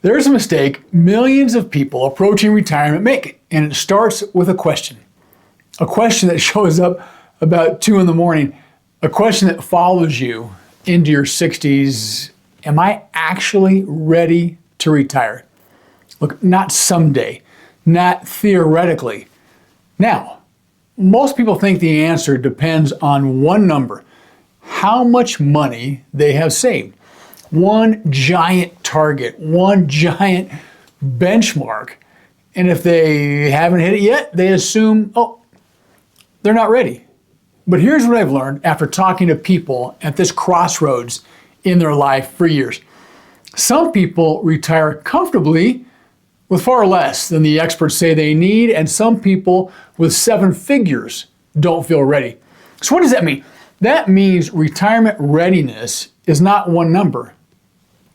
There's a mistake millions of people approaching retirement make, and it starts with a question. A question that shows up about 2 in the morning, a question that follows you into your 60s. Am I actually ready to retire? Look, not someday, not theoretically. Now, most people think the answer depends on one number, how much money they have saved. One giant target, one giant benchmark. And if they haven't hit it yet, they assume, oh, they're not ready. But here's what I've learned after talking to people at this crossroads in their life for years. Some people retire comfortably with far less than the experts say they need, and some people with 7 figures don't feel ready. So what does that mean? That means retirement readiness is not one number.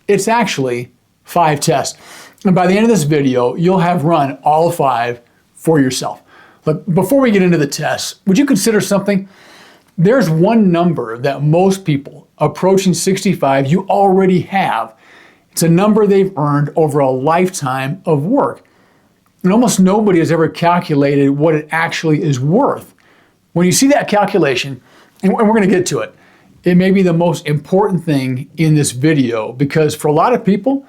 It's actually 5 tests. And by the end of this video, you'll have run all 5 for yourself. But before we get into the tests, would you consider something? There's one number that most people approaching 65 you already have. It's a number they've earned over a lifetime of work. And almost nobody has ever calculated what it actually is worth. When you see that calculation, and we're going to get to it, it may be the most important thing in this video because for a lot of people,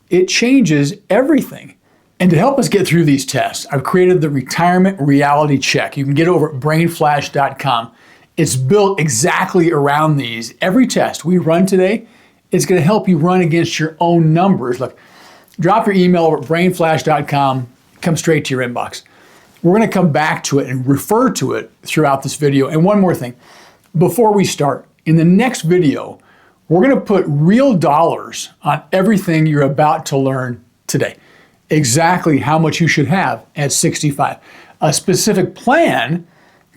it changes everything. And to help us get through these tests, I've created the Retirement Reality Check. You can get it over at brainflash.com. It's built exactly around these. Every test we run today, it's going to help you run against your own numbers. Look, drop your email over at brainflash.com, come straight to your inbox. We're going to come back to it and refer to it throughout this video. And one more thing, before we start, in the next video, we're going to put real dollars on everything you're about to learn today. Exactly how much you should have at 65. A specific plan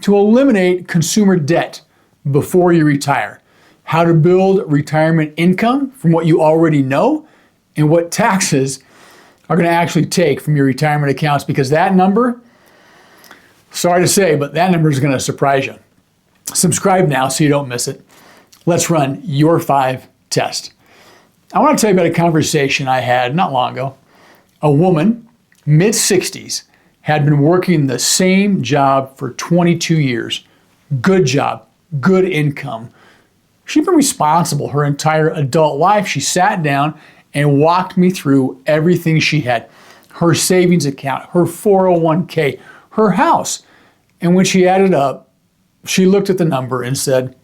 to eliminate consumer debt before you retire. How to build retirement income from what you already know, and what taxes are going to actually take from your retirement accounts, because that number, sorry to say, but that number is going to surprise you. Subscribe now so you don't miss it. Let's run your 5 test. I want to tell you about a conversation I had not long ago. A woman, mid-60s, had been working the same job for 22 years. Good job, good income. She'd been responsible her entire adult life. She sat down and walked me through everything she had. Her savings account, her 401k, her house. And when she added up, she looked at the number and said,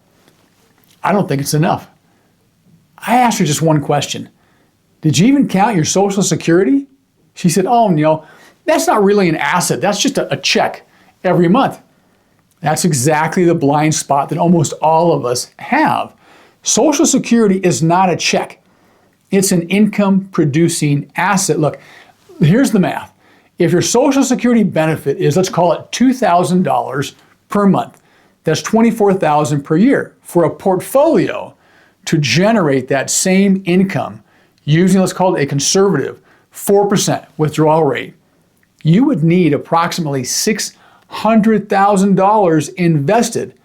I don't think it's enough. I asked her just one question. Did you even count your Social Security? She said, oh, no, that's not really an asset. That's just a check every month. That's exactly the blind spot that almost all of us have. Social Security is not a check. It's an income-producing asset. Look, here's the math. If your Social Security benefit is, let's call it $2,000 per month, that's $24,000 per year. For a portfolio to generate that same income using, let's call it a conservative 4% withdrawal rate, you would need approximately $600,000 invested.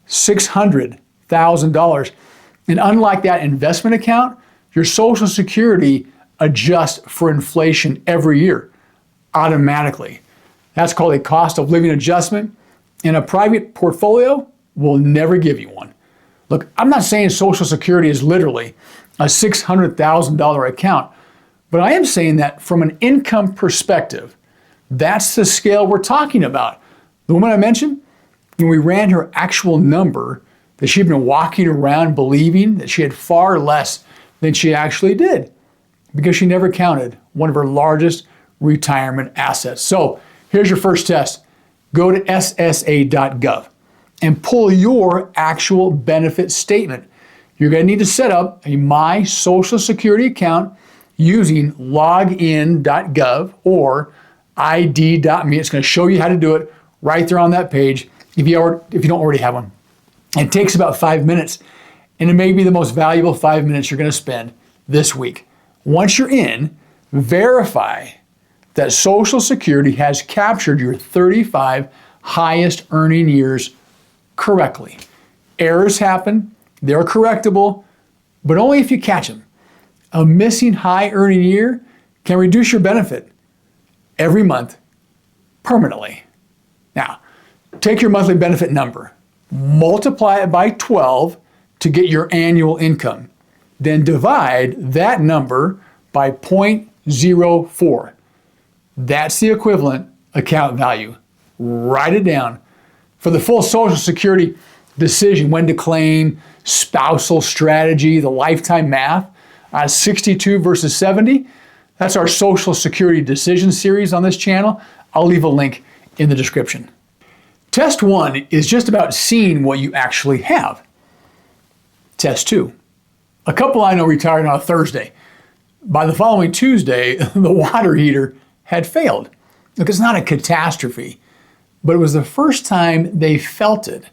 $600,000. And unlike that investment account, your Social Security adjusts for inflation every year automatically. That's called a cost of living adjustment, and a private portfolio will never give you one. Look, I'm not saying Social Security is literally a $600,000 account, but I am saying that from an income perspective, that's the scale we're talking about. The woman I mentioned, when we ran her actual number, that she'd been walking around believing that she had far less than she actually did because she never counted one of her largest retirement assets. So here's your first test. Go to ssa.gov and pull your actual benefit statement. You're going to need to set up a My Social Security account using login.gov or id.me. It's going to show you how to do it right there on that page if you don't already have one. It takes about 5 minutes, and it may be the most valuable 5 minutes you're going to spend this week. Once you're in, verify that Social Security has captured your 35 highest earning years correctly. Errors happen, they're correctable, but only if you catch them. A missing high earning year can reduce your benefit every month permanently. Now, take your monthly benefit number, multiply it by 12 to get your annual income. Then divide that number by 0.04. That's the equivalent account value. Write it down. For the full Social Security decision, when to claim, spousal strategy, the lifetime math, 62 versus 70, that's our Social Security decision series on this channel. I'll leave a link in the description. Test 1 is just about seeing what you actually have. Test 2. A couple I know retired on a Thursday. By the following Tuesday, the water heater had failed. Look, it's not a catastrophe, but it was the first time they felt it,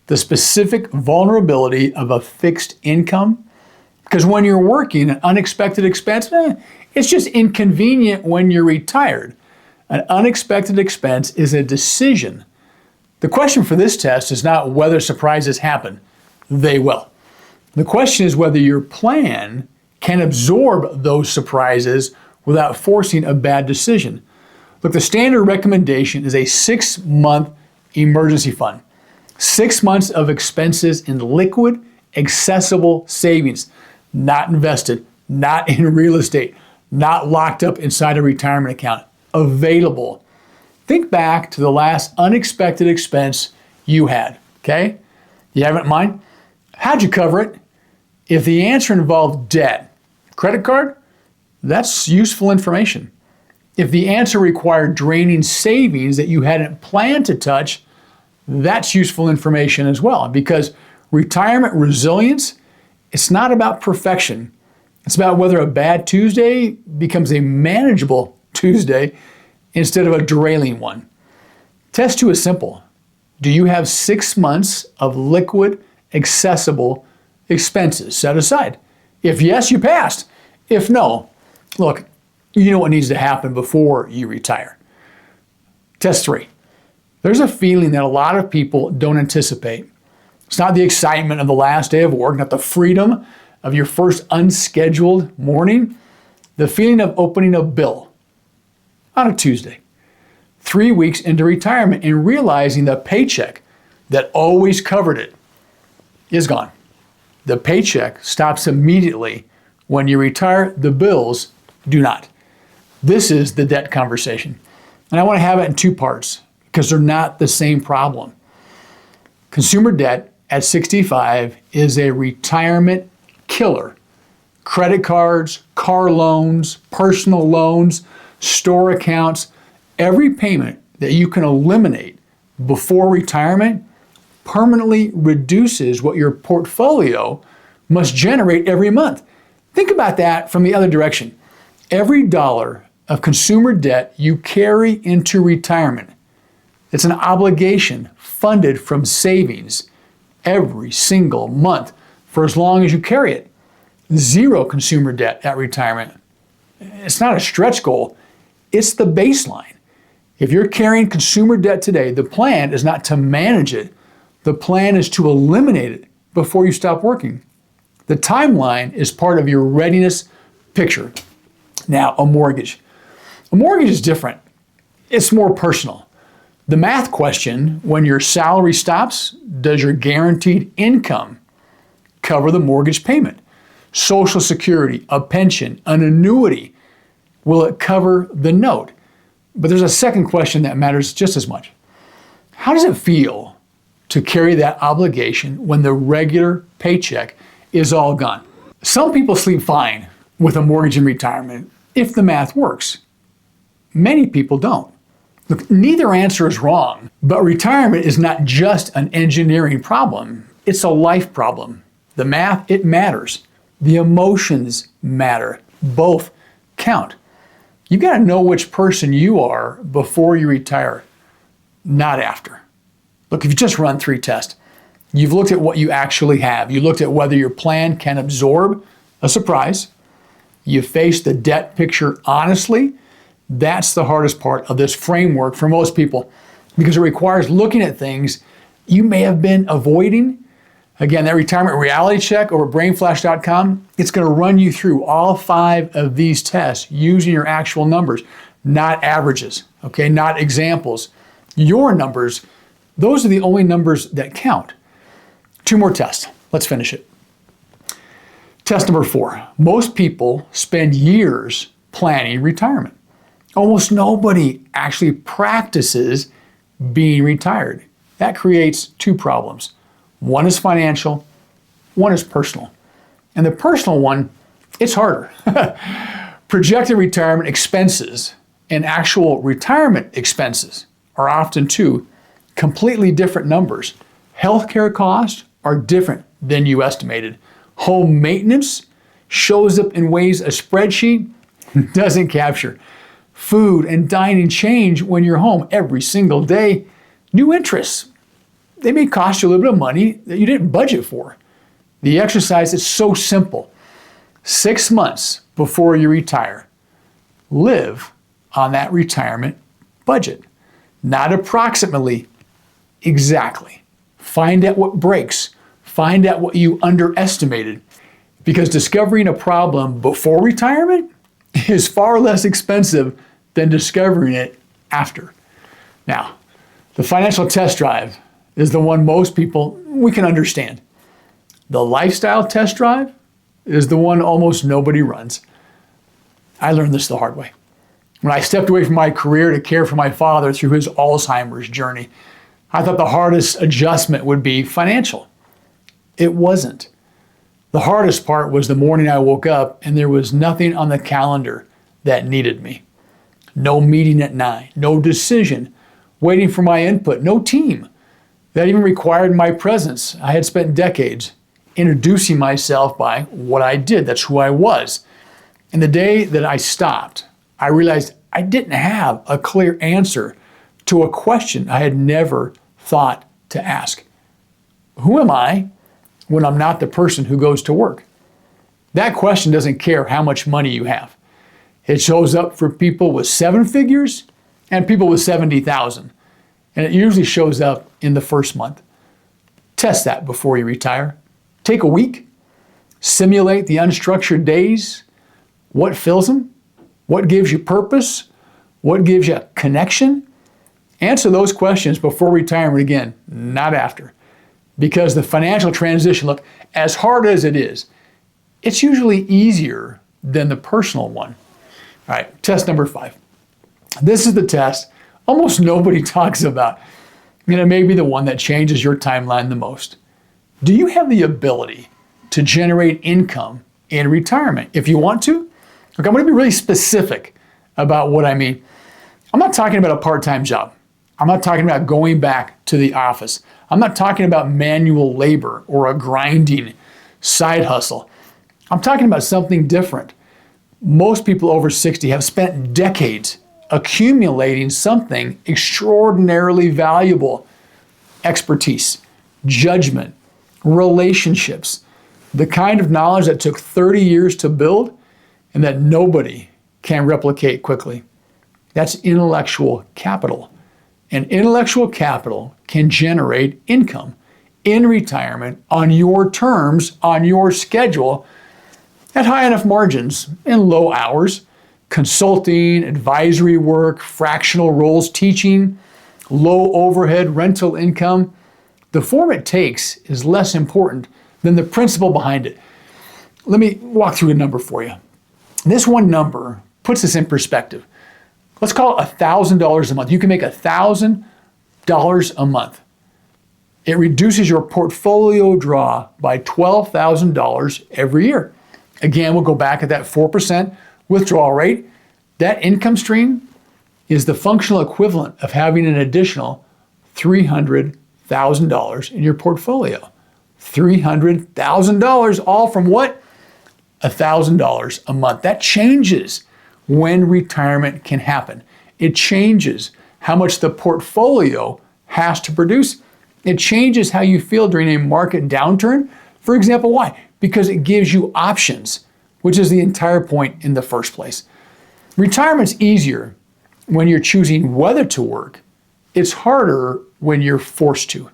the specific vulnerability of a fixed income. Because when you're working, an unexpected expense, it's just inconvenient when you're retired. An unexpected expense is a decision. The question for this test is not whether surprises happen. They will. The question is whether your plan can absorb those surprises without forcing a bad decision. Look, the standard recommendation is a 6-month emergency fund. 6 months of expenses in liquid, accessible savings, not invested, not in real estate, not locked up inside a retirement account, available. Think back to the last unexpected expense you had, okay? You have it in mind? How'd you cover it? If the answer involved debt, credit card, that's useful information. If the answer required draining savings that you hadn't planned to touch, that's useful information as well, because retirement resilience, it's not about perfection. It's about whether a bad Tuesday becomes a manageable Tuesday instead of a derailing one. Test 2 is simple. Do you have 6 months of liquid, accessible expenses set aside? If yes, you passed. If no, look, you know what needs to happen before you retire. Test 3. There's a feeling that a lot of people don't anticipate. It's not the excitement of the last day of work, not the freedom of your first unscheduled morning, the feeling of opening a bill on a Tuesday, 3 weeks into retirement, and realizing the paycheck that always covered it is gone. The paycheck stops immediately when you retire. The bills do not. This is the debt conversation. And I want to have it in 2 parts because they're not the same problem. Consumer debt at 65 is a retirement killer. Credit cards, car loans, personal loans, store accounts, every payment that you can eliminate before retirement permanently reduces what your portfolio must generate every month. Think about that from the other direction. Every dollar of consumer debt you carry into retirement, it's an obligation funded from savings every single month for as long as you carry it. 0 consumer debt at retirement. It's not a stretch goal, it's the baseline. If you're carrying consumer debt today, the plan is not to manage it. The plan is to eliminate it before you stop working. The timeline is part of your readiness picture. Now, a mortgage. A mortgage is different. It's more personal. The math question, when your salary stops, does your guaranteed income cover the mortgage payment? Social Security, a pension, an annuity, will it cover the note? But there's a second question that matters just as much. How does it feel to carry that obligation when the regular paycheck is all gone? Some people sleep fine with a mortgage in retirement if the math works. Many people don't. Look, neither answer is wrong, but retirement is not just an engineering problem. It's a life problem. The math, it matters. The emotions matter. Both count. You got to know which person you are before you retire, not after. Look, if you just run 3 tests, you've looked at what you actually have. You looked at whether your plan can absorb a surprise. You faced the debt picture honestly. That's the hardest part of this framework for most people because it requires looking at things you may have been avoiding Again, that retirement reality check over brainflash.com, it's going to run you through all 5 of these tests using your actual numbers, not averages, okay, not examples. Your numbers, those are the only numbers that count. 2 more tests. Let's finish it. Test number 4. Most people spend years planning retirement. Almost nobody actually practices being retired. That creates 2 problems. One is financial, one is personal. And the personal one, it's harder. Projected retirement expenses and actual retirement expenses are often 2 completely different numbers. Healthcare costs are different than you estimated. Home maintenance shows up in ways a spreadsheet doesn't capture. Food and dining change when you're home every single day. New interests, they may cost you a little bit of money that you didn't budget for. The exercise is so simple. 6 months before you retire, live on that retirement budget. Not approximately, exactly. Find out what breaks. Find out what you underestimated. Because discovering a problem before retirement is far less expensive than discovering it after. Now, the financial test drive is the one most people, we can understand. The lifestyle test drive is the one almost nobody runs. I learned this the hard way. When I stepped away from my career to care for my father through his Alzheimer's journey, I thought the hardest adjustment would be financial. It wasn't. The hardest part was the morning I woke up and there was nothing on the calendar that needed me. No meeting at 9, no decision, waiting for my input, no team that even required my presence. I had spent decades introducing myself by what I did. That's who I was. And the day that I stopped, I realized I didn't have a clear answer to a question I had never thought to ask. Who am I when I'm not the person who goes to work? That question doesn't care how much money you have. It shows up for people with 7 figures and people with 70,000. And it usually shows up in the first month. Test that before you retire. Take a week, simulate the unstructured days. What fills them? What gives you purpose? What gives you connection? Answer those questions before retirement again, not after. Because the financial transition, look, as hard as it is, it's usually easier than the personal one. All right, test number 5. This is the test almost nobody talks about. And it may be the one that changes your timeline the most. Do you have the ability to generate income in retirement? If you want to, look, I'm going to be really specific about what I mean. I'm not talking about a part-time job. I'm not talking about going back to the office. I'm not talking about manual labor or a grinding side hustle. I'm talking about something different. Most people over 60 have spent decades accumulating something extraordinarily valuable: expertise, judgment, relationships, the kind of knowledge that took 30 years to build and that nobody can replicate quickly. That's intellectual capital. And intellectual capital can generate income in retirement on your terms, on your schedule, at high enough margins and low hours. Consulting, advisory work, fractional roles, teaching, low overhead rental income. The form it takes is less important than the principle behind it. Let me walk through a number for you. This one number puts this in perspective. Let's call it $1,000 a month. You can make $1,000 a month. It reduces your portfolio draw by $12,000 every year. Again, we'll go back at that 4% withdrawal rate. That income stream is the functional equivalent of having an additional $300,000 in your portfolio. $300,000, all from what? $1,000 a month. That changes when retirement can happen. It changes how much the portfolio has to produce. It changes how you feel during a market downturn. For example, why? Because it gives you options, which is the entire point in the first place. Retirement's easier when you're choosing whether to work. It's harder when you're forced to.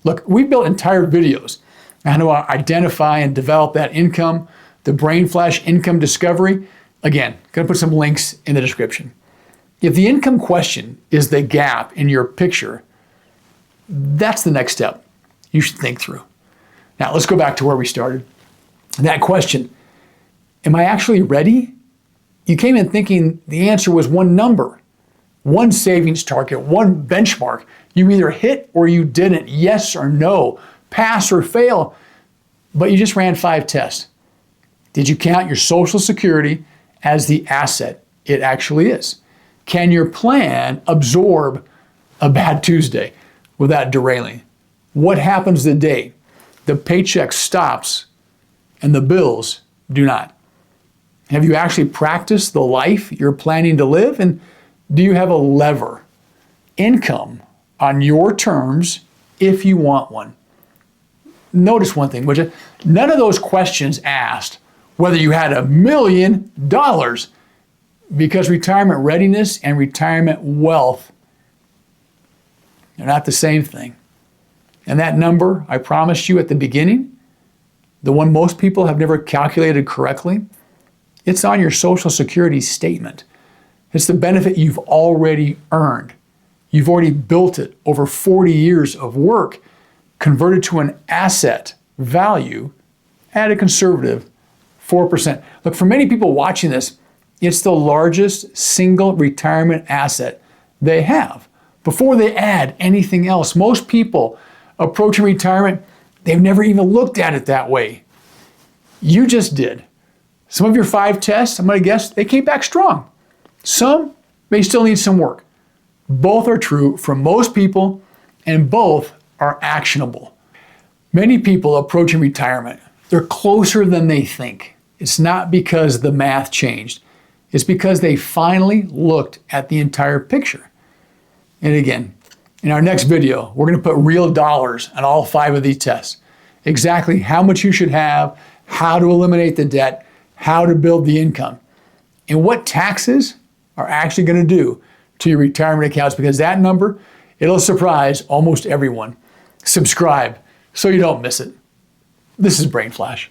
Look, we built entire videos How to identify and develop that income, the Brain Flash Income Discovery. Again, going to put some links in the description. If the income question is the gap in your picture, that's the next step you should think through. Now, let's go back to where we started. That question, am I actually ready? You came in thinking the answer was one number, one savings target, one benchmark. You either hit or you didn't, yes or no, pass or fail, but you just ran 5 tests. Did you count your Social Security as the asset it actually is? Can your plan absorb a bad Tuesday without derailing? What happens the day the paycheck stops and the bills do not? Have you actually practiced the life you're planning to live? And do you have a lever, income on your terms if you want one? Notice one thing, would you? None of those questions asked whether you had $1 million, because retirement readiness and retirement wealth are not the same thing. And that number I promised you at the beginning, the one most people have never calculated correctly, it's on your Social Security statement. It's the benefit you've already earned. You've already built it over 40 years of work, converted to an asset value at a conservative 4%. Look, for many people watching this, it's the largest single retirement asset they have before they add anything else. Most people approaching retirement, they've never even looked at it that way. You just did. Some of your 5 tests, I'm going to guess, they came back strong. Some may still need some work. Both are true for most people, and both are actionable. Many people approaching retirement, they're closer than they think. It's not because the math changed. It's because they finally looked at the entire picture. And again, in our next video, we're going to put real dollars on all 5 of these tests. Exactly how much you should have, how to eliminate the debt, how to build the income, and what taxes are actually going to do to your retirement accounts, because that number, it'll surprise almost everyone. Subscribe so you don't miss it. This is Brain Flash.